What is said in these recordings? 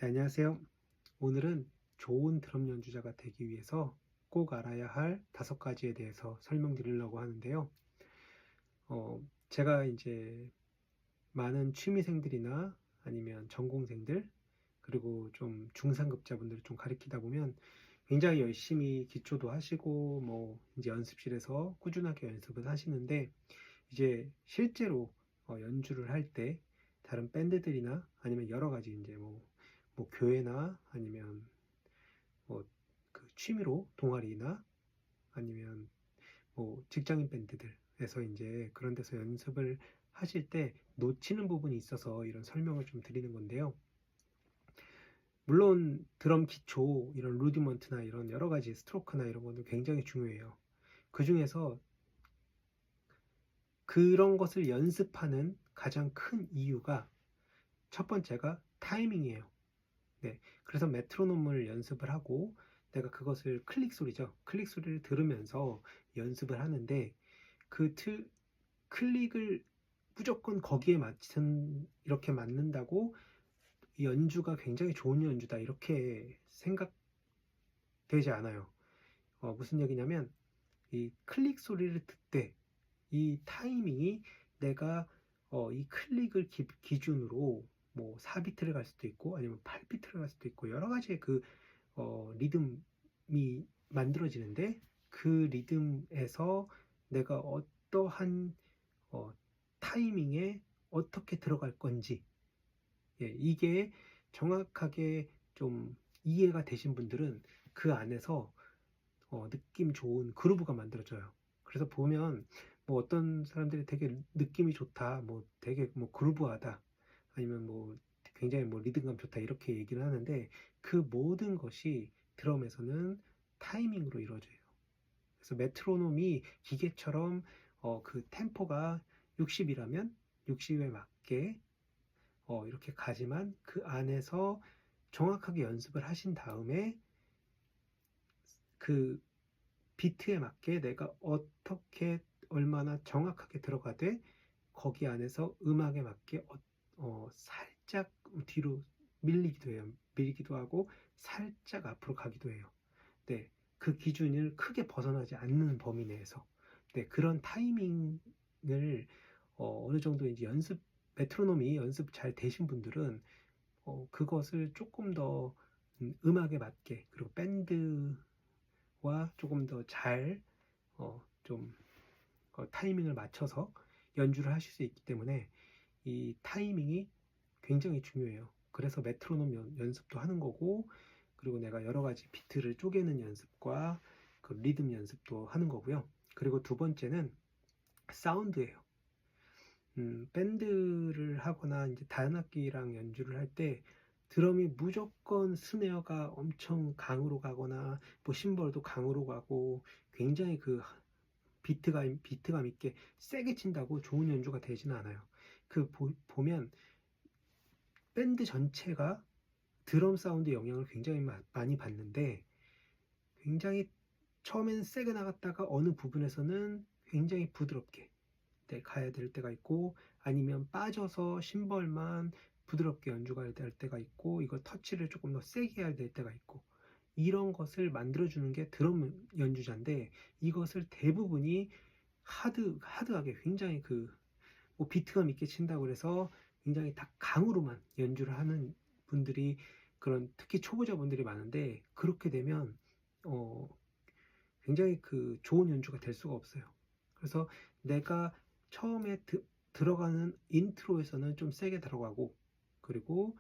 네, 안녕하세요. 오늘은 좋은 드럼 연주자가 되기 위해서 꼭 알아야 할 5가지에 대해서 설명드리려고 하는데요. 제가 이제 많은 취미생들이나 아니면 전공생들, 그리고 좀 중상급자분들을 좀 가르치다 보면 굉장히 열심히 기초도 하시고, 이제 연습실에서 꾸준하게 연습을 하시는데, 이제 실제로 연주를 할 때 다른 밴드들이나 아니면 여러 가지 이제 뭐 교회나 아니면 뭐 그 취미로 동아리나 아니면 뭐 직장인 밴드들에서 이제 그런 데서 연습을 하실 때 놓치는 부분이 있어서 이런 설명을 좀 드리는 건데요. 물론 드럼 기초 이런 루디먼트나 이런 여러 가지 스트로크나 이런 것도 굉장히 중요해요. 그 중에서 그런 것을 연습하는 가장 큰 이유가 첫 번째가 타이밍이에요. 네, 그래서 메트로놈을 연습을 하고 내가 그것을 클릭 소리죠. 클릭 소리를 들으면서 연습을 하는데 그 클릭을 무조건 거기에 맞춘 이렇게 맞는다고 연주가 굉장히 좋은 연주다 이렇게 생각되지 않아요. 무슨 얘기냐면 이 클릭 소리를 듣되 이 타이밍이 내가 이 클릭을 기준으로 뭐 4비트를 갈 수도 있고 아니면 8비트를 갈 수도 있고 여러 가지의 그 리듬이 만들어지는데 그 리듬에서 내가 어떠한 어, 타이밍에 어떻게 들어갈 건지 이게 정확하게 좀 이해가 되신 분들은 그 안에서 느낌 좋은 그루브가 만들어져요. 그래서 보면 뭐 어떤 사람들이 되게 느낌이 좋다, 뭐 되게 뭐 그루브하다, 아니면 뭐 굉장히 뭐 리듬감 좋다 이렇게 얘기를 하는데 그 모든 것이 드럼에서는 타이밍으로 이루어져요. 그래서 메트로놈이 기계처럼 그 템포가 60이라면 60에 맞게 이렇게 가지만 그 안에서 정확하게 연습을 하신 다음에 그 비트에 맞게 내가 어떻게 얼마나 정확하게 들어가되 거기 안에서 음악에 맞게 살짝 뒤로 밀리기도 해요. 밀기도 하고 살짝 앞으로 가기도 해요. 네, 그 기준을 크게 벗어나지 않는 범위 내에서 그런 타이밍을 어느 정도 이제 메트로놈이 연습 잘 되신 분들은 그것을 조금 더 음악에 맞게 그리고 밴드와 조금 더 잘 좀 타이밍을 맞춰서 연주를 하실 수 있기 때문에 이 타이밍이 굉장히 중요해요. 그래서 메트로놈 연습도 하는 거고 그리고 내가 여러 가지 비트를 쪼개는 연습과 그 리듬 연습도 하는 거고요. 그리고 두 번째는 사운드예요. 밴드를 하거나 이제 단악기랑 연주를 할 때 드럼이 무조건 스네어가 엄청 강으로 가거나 뭐 심벌도 강으로 가고 굉장히 그 비트감 있게 세게 친다고 좋은 연주가 되지는 않아요. 보면 밴드 전체가 드럼 사운드 영향을 굉장히 많이 받는데 굉장히 처음에는 세게 나갔다가 어느 부분에서는 굉장히 부드럽게 가야 될 때가 있고 아니면 빠져서 심벌만 부드럽게 연주가 될 때가 있고 이거 터치를 조금 더 세게 해야 될 때가 있고 이런 것을 만들어주는 게 드럼 연주자인데 이것을 대부분이 하드하게 굉장히 뭐 비트감 있게 친다고 그래서 굉장히 다 강으로만 연주를 하는 분들이 그런 특히 초보자분들이 많은데 그렇게 되면 어, 굉장히 좋은 연주가 될 수가 없어요. 그래서 내가 처음에 들어가는 인트로에서는 좀 세게 들어가고 그리고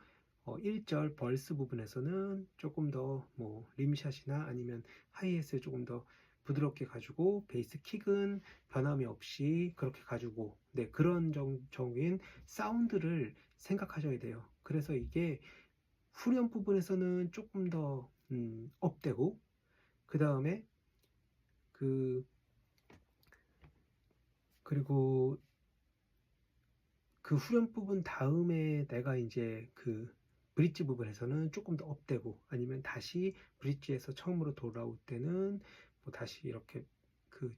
1절 벌스 부분에서는 조금 더 뭐 림샷이나 아니면 하이햇을 조금 더 부드럽게 가지고 베이스 킥은 변함이 없이 그렇게 가지고 그런 정적인 사운드를 생각하셔야 돼요. 그래서 이게 후렴 부분에서는 조금 더 업되고 그 다음에 그 그리고 그 후렴 부분 다음에 내가 이제 그 브릿지 부분에서는 조금 더 업되고 아니면 다시 브릿지에서 처음으로 돌아올 때는 뭐 다시 이렇게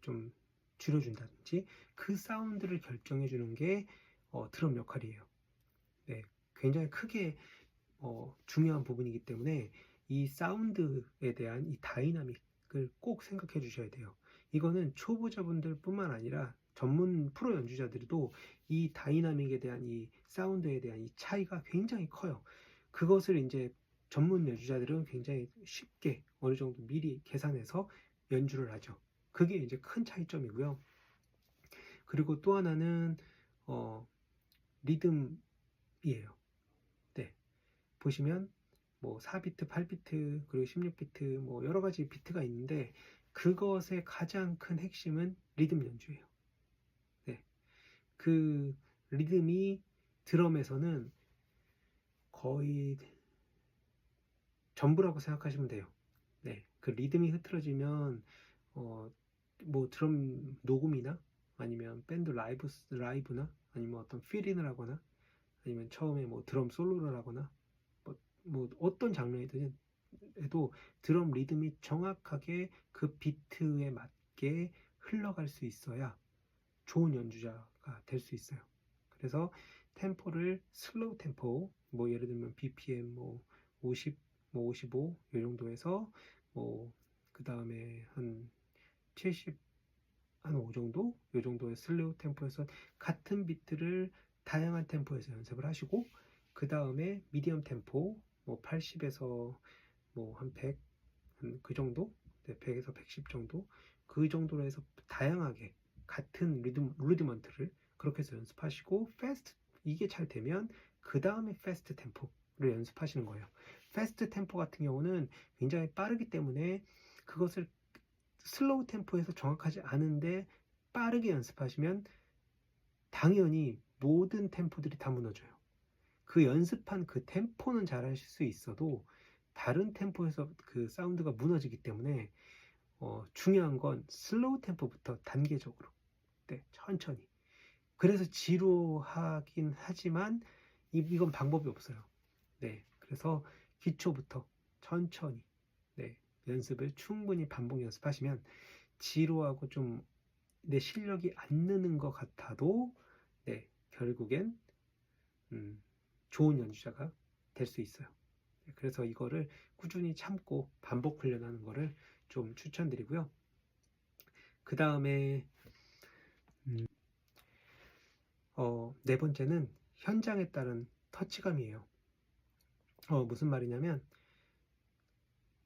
좀 줄여준다든지 그 사운드를 결정해 주는 게 드럼 역할이에요. 네, 굉장히 크게 중요한 부분이기 때문에 이 사운드에 대한 이 다이나믹을 꼭 생각해 주셔야 돼요. 이거는 초보자분들 뿐만 아니라 전문 프로 연주자들도 이 다이나믹에 대한 이 사운드에 대한 이 차이가 굉장히 커요. 그것을 이제 전문 연주자들은 굉장히 쉽게 어느 정도 미리 계산해서 연주를 하죠. 그게 이제 큰 차이점이고요. 그리고 또 하나는 리듬이에요. 네. 보시면 뭐 4비트, 8비트, 그리고 16비트 뭐 여러 가지 비트가 있는데 그것의 가장 큰 핵심은 리듬 연주예요. 네. 그 리듬이 드럼에서는 거의 전부라고 생각하시면 돼요. 네. 그 리듬이 흐트러지면 뭐 드럼 녹음이나 아니면 밴드 라이브나 아니면 어떤 필인을 하거나 아니면 처음에 뭐 드럼 솔로를 하거나 뭐 어떤 장르이든 해도 드럼 리듬이 정확하게 그 비트에 맞게 흘러갈 수 있어야 좋은 연주자가 될 수 있어요. 그래서 템포를 슬로우 템포, 뭐 예를 들면 BPM 뭐 50, 뭐 55, 이 정도에서 뭐 그 다음에 한 70, 한 5 정도? 이 정도의 슬로우 템포에서 같은 비트를 다양한 템포에서 연습을 하시고 그 다음에 미디엄 템포 뭐 80에서 뭐 한 100, 그 정도? 네, 100에서 110 정도? 그 정도로 해서 다양하게 같은 루디먼트를 그렇게 해서 연습하시고 패스트, 이게 잘 되면 그 다음에 패스트 템포를 연습하시는 거예요. 패스트 템포 같은 경우는 굉장히 빠르기 때문에 그것을 슬로우 템포에서 정확하지 않은데 빠르게 연습하시면 당연히 모든 템포들이 다 무너져요. 그 연습한 그 템포는 잘 하실 수 있어도 다른 템포에서 그 사운드가 무너지기 때문에 중요한 건 슬로우 템포부터 단계적으로, 네, 천천히. 그래서 지루하긴 하지만 이건 방법이 없어요. 네, 그래서 기초부터 천천히, 네, 연습을 충분히 반복 연습하시면 지루하고 좀 내 실력이 안 느는 것 같아도 네, 결국엔 좋은 연주자가 될 수 있어요. 그래서 이거를 꾸준히 참고 반복 훈련하는 거를 좀 추천드리고요. 그 다음에 네 번째는 현장에 따른 터치감이에요. 무슨 말이냐면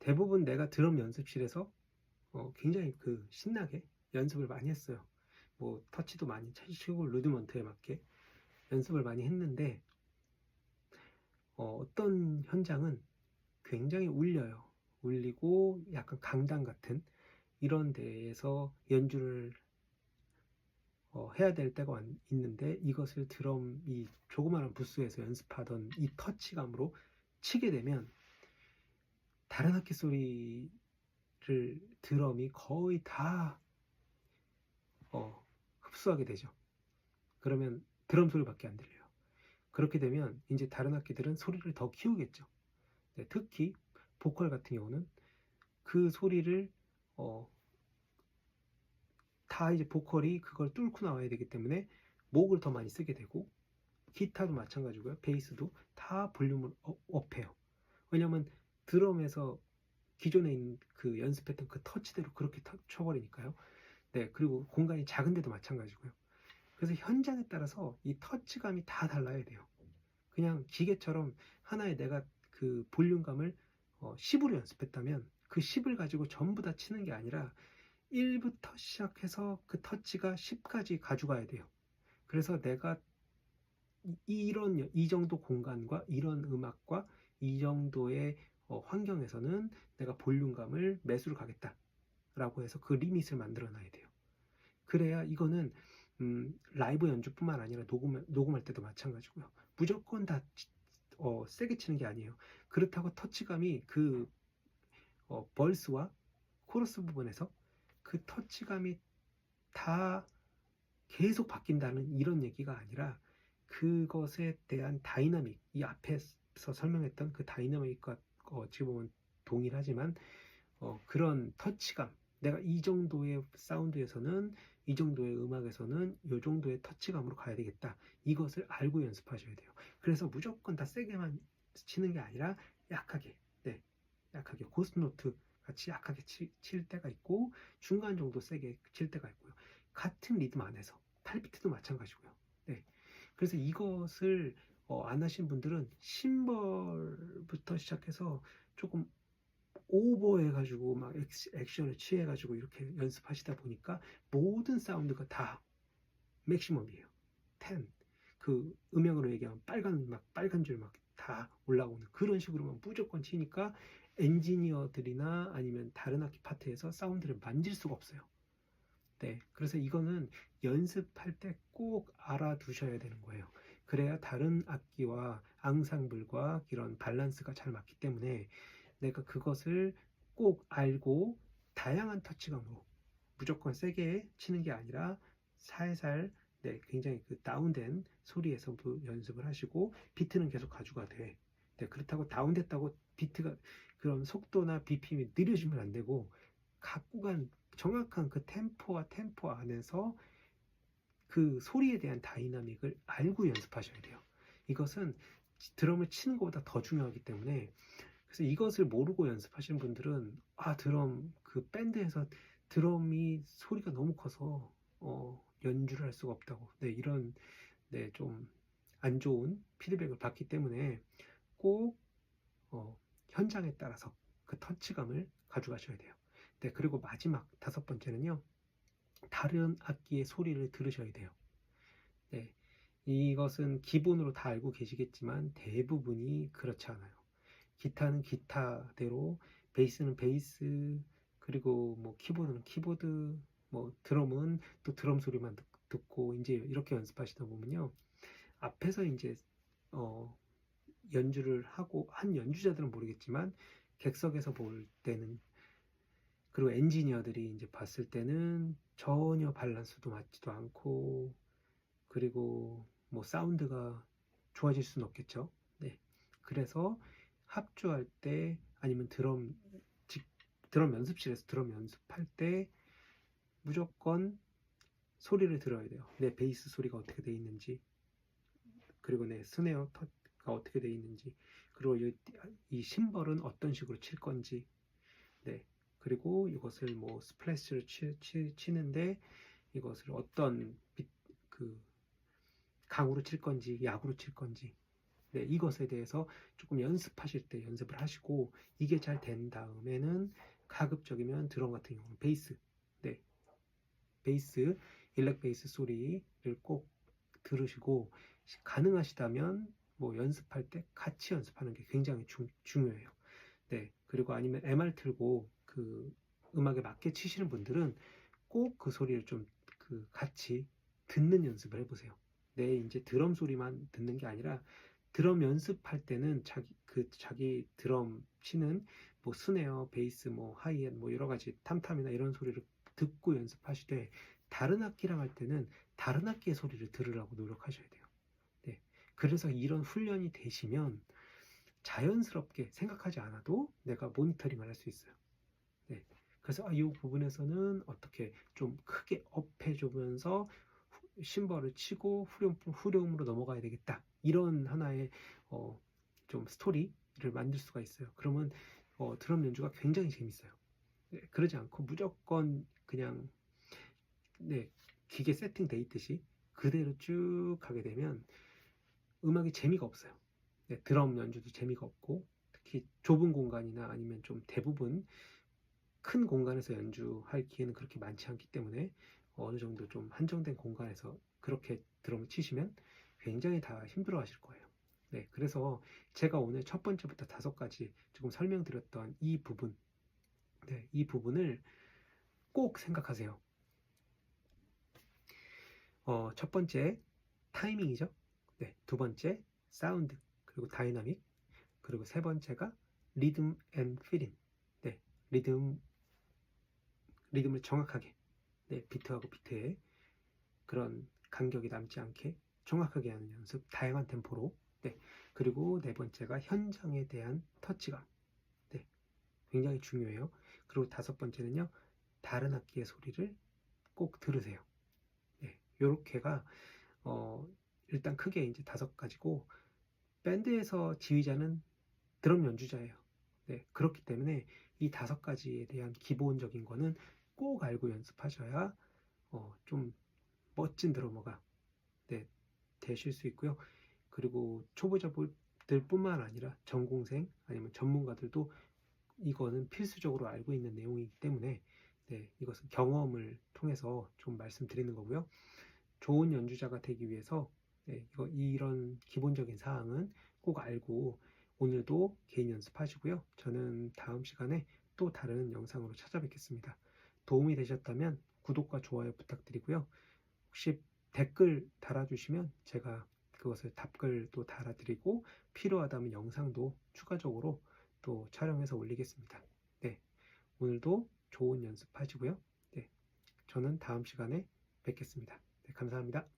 대부분 내가 드럼 연습실에서 굉장히 그 신나게 연습을 많이 했어요. 뭐 터치도 많이 치고 루드먼트에 맞게 연습을 많이 했는데 어떤 현장은 굉장히 울려요. 울리고 약간 강당 같은 이런 데에서 연주를 해야 될 때가 있는데 이것을 드럼 이 조그마한 부스에서 연습하던 이 터치감으로 치게 되면 다른 악기 소리를 드럼이 거의 다 흡수하게 되죠. 그러면 드럼 소리밖에 안 들려요. 그렇게 되면 이제 다른 악기들은 소리를 더 키우겠죠. 네, 특히 보컬 같은 경우는 그 소리를 다 이제 보컬이 그걸 뚫고 나와야 되기 때문에 목을 더 많이 쓰게 되고 기타도 마찬가지고요. 베이스도 다 볼륨을 업해요. 왜냐면 드럼에서 기존에 있는 그 연습했던 그 터치대로 그렇게 쳐버리니까요. 네, 그리고 공간이 작은데도 마찬가지고요. 그래서 현장에 따라서 이 터치감이 다 달라야 돼요. 그냥 기계처럼 하나의 내가 그 볼륨감을 10으로 연습했다면 그 10을 가지고 전부 다 치는 게 아니라 1부터 시작해서 그 터치가 10까지 가져가야 돼요. 그래서 내가 이 정도 공간과 이런 음악과 이 정도의 환경에서는 내가 볼륨감을 매수를 가겠다 라고 해서 그 리밋을 만들어 놔야 돼요. 그래야 이거는 라이브 연주뿐만 아니라 녹음할 때도 마찬가지고요. 무조건 다 세게 치는 게 아니에요. 그렇다고 터치감이 그 벌스와 코러스 부분에서 그 터치감이 다 계속 바뀐다는 이런 얘기가 아니라 그것에 대한 다이나믹, 이 앞에서 설명했던 그 다이나믹과 어찌 보면 동일하지만 그런 터치감, 내가 이 정도의 사운드에서는 이 정도의 음악에서는 이 정도의 터치감으로 가야 되겠다. 이것을 알고 연습하셔야 돼요. 그래서 무조건 다 치는 게 아니라 약하게, 네, 약하게 고스노트 같이 약하게 칠 때가 있고 중간 정도 세게 칠 때가 있고요. 같은 리듬 안에서 8비트도 마찬가지고요. 네, 그래서 이것을 안 하신 분들은 심벌부터 시작해서 조금 오버해가지고 막 액션을 취해가지고 이렇게 연습하시다 보니까 모든 사운드가 다 맥시멈이에요. 10. 그 음역으로 얘기하면 빨간 줄 막 다 올라오는 그런 식으로만 무조건 치니까 엔지니어들이나 아니면 다른 악기 파트에서 사운드를 만질 수가 없어요. 네, 그래서 이거는 연습할 때 꼭 알아두셔야 되는 거예요. 그래야 다른 악기와 앙상블과 이런 밸런스가 잘 맞기 때문에 내가 그것을 꼭 알고 다양한 터치감으로 무조건 세게 치는 게 아니라 살살, 네, 굉장히 그 다운된 소리에서 연습을 하시고 비트는 계속 가져가 돼. 네, 그렇다고 다운됐다고 비트가 그런 속도나 BPM이 느려지면 안 되고 각 구간 정확한 그 템포와 템포 안에서 그 소리에 대한 다이나믹을 알고 연습하셔야 돼요. 이것은 드럼을 치는 것보다 더 중요하기 때문에 그래서 이것을 모르고 연습하시는 분들은 드럼 그 밴드에서 드럼이 소리가 너무 커서 연주를 할 수가 없다고 이런 좀 안 좋은 피드백을 받기 때문에 꼭 현장에 따라서 그 터치감을 가져가셔야 돼요. 네, 그리고 마지막 5번째는요. 다른 악기의 소리를 들으셔야 돼요. 네, 이것은 기본으로 다 알고 계시겠지만 대부분이 그렇지 않아요. 기타는 기타대로, 베이스는 베이스, 그리고 뭐 키보드는 키보드, 뭐 드럼은 또 드럼 소리만 듣고 이제 이렇게 연습하시다 보면요. 앞에서 이제 연주를 하고 한 연주자들은 모르겠지만 객석에서 볼 때는 그리고 엔지니어들이 이제 봤을 때는 전혀 밸런스도 맞지도 않고 그리고 뭐 사운드가 좋아질 수는 없겠죠. 네. 그래서 합주할 때 아니면 드럼 연습실에서 드럼 연습할 때 무조건 소리를 들어야 돼요. 내 베이스 소리가 어떻게 돼 있는지, 그리고 내 스네어 가 어떻게 돼 있는지, 그리고 이 심벌은 어떤 식으로 칠 건지, 네. 그리고 이것을 뭐 스플래시를 치는데 이것을 어떤 그 강으로 칠 건지 약으로 칠 건지, 네, 이것에 대해서 조금 연습하실 때 연습을 하시고 이게 잘 된 다음에는 가급적이면 드럼 같은 경우는 베이스, 네, 베이스, 일렉 베이스 소리를 꼭 들으시고 가능하시다면 뭐 연습할 때 같이 연습하는 게 굉장히 중요해요. 네, 그리고 아니면 MR 틀고 그 음악에 맞게 치시는 분들은 꼭 그 소리를 좀 그 같이 듣는 연습을 해보세요. 네, 이제 드럼 소리만 듣는 게 아니라 드럼 연습할 때는 자기 드럼 치는 뭐 스네어, 베이스, 뭐 하이햇, 뭐 여러 가지 탐탐이나 이런 소리를 듣고 연습하시되 다른 악기랑 할 때는 다른 악기의 소리를 들으라고 노력하셔야 돼요. 네, 그래서 이런 훈련이 되시면 자연스럽게 생각하지 않아도 내가 모니터링을 할 수 있어요. 네, 그래서 이 부분에서는 어떻게 좀 크게 업해주면서 심벌을 치고 후렴으로 넘어가야 되겠다. 이런 하나의 좀 스토리를 만들 수가 있어요. 그러면 드럼 연주가 굉장히 재밌어요. 네, 그러지 않고 무조건 그냥 기계 세팅돼 있듯이 그대로 쭉 가게 되면 음악이 재미가 없어요. 네, 드럼 연주도 재미가 없고 특히 좁은 공간이나 아니면 좀 대부분 큰 공간에서 연주할 기회는 그렇게 많지 않기 때문에 어느 정도 좀 한정된 공간에서 그렇게 드럼을 치시면 굉장히 다 힘들어 하실 거예요. 네, 그래서 제가 오늘 첫 번째부터 5가지 조금 설명드렸던 이 부분, 네, 이 부분을 꼭 생각하세요. 첫 번째 타이밍이죠. 네, 두 번째 사운드, 그리고 다이나믹, 그리고 세 번째가 리듬 앤 필링. 네, 리듬을 정확하게, 네, 비트하고 비트에 그런 간격이 남지 않게 정확하게 하는 연습, 다양한 템포로. 네, 그리고 네 번째가 현장에 대한 터치감. 네, 굉장히 중요해요. 그리고 5번째는요, 다른 악기의 소리를 꼭 들으세요. 네, 요렇게가 일단 크게 이제 5가지고 밴드에서 지휘자는 드럼 연주자예요. 네, 그렇기 때문에 이 5가지에 대한 기본적인 거는 꼭 알고 연습하셔야 좀 멋진 드러머가 네, 되실 수 있고요. 그리고 초보자들 뿐만 아니라 전공생 아니면 전문가들도 이거는 필수적으로 알고 있는 내용이기 때문에 네, 이것은 경험을 통해서 좀 말씀드리는 거고요. 좋은 연주자가 되기 위해서 네, 이런 기본적인 사항은 꼭 알고 오늘도 개인 연습하시고요. 저는 다음 시간에 또 다른 영상으로 찾아뵙겠습니다. 도움이 되셨다면 구독과 좋아요 부탁드리고요. 혹시 댓글 달아주시면 제가 그것을 답글도 달아드리고 필요하다면 영상도 추가적으로 또 촬영해서 올리겠습니다. 네, 오늘도 좋은 연습하시고요. 네, 저는 다음 시간에 뵙겠습니다. 네, 감사합니다.